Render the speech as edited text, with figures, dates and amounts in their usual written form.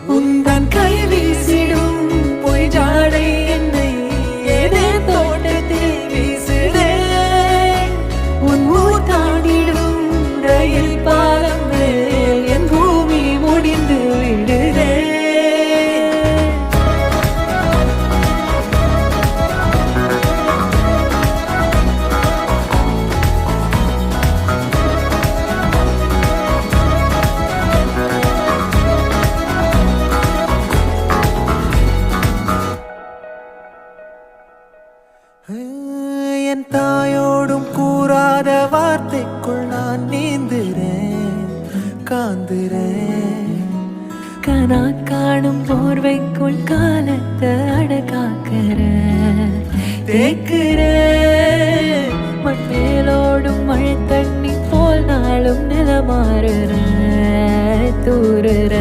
உந்தன் கை வீசிடும் பொய் ஜாடை என்னை ஏதே தோட்டத்தில் வீசுதே உன் ஊர் தாண்டிடும் ரயில் பாலம் மேல் என் பூமி முடிந்து விடுதே என் தாயோடும் கூறாத வார்த்தைக்குள் நான் நீந்துறேன் காந்துறேன் கனா காணும் போர்வைக்குள் காலத்தை அடக்காக்கிற தேக்குற மண்ணேலோடும் மழை தண்ணி போல் நாளும் நிலமாறுற தூறுற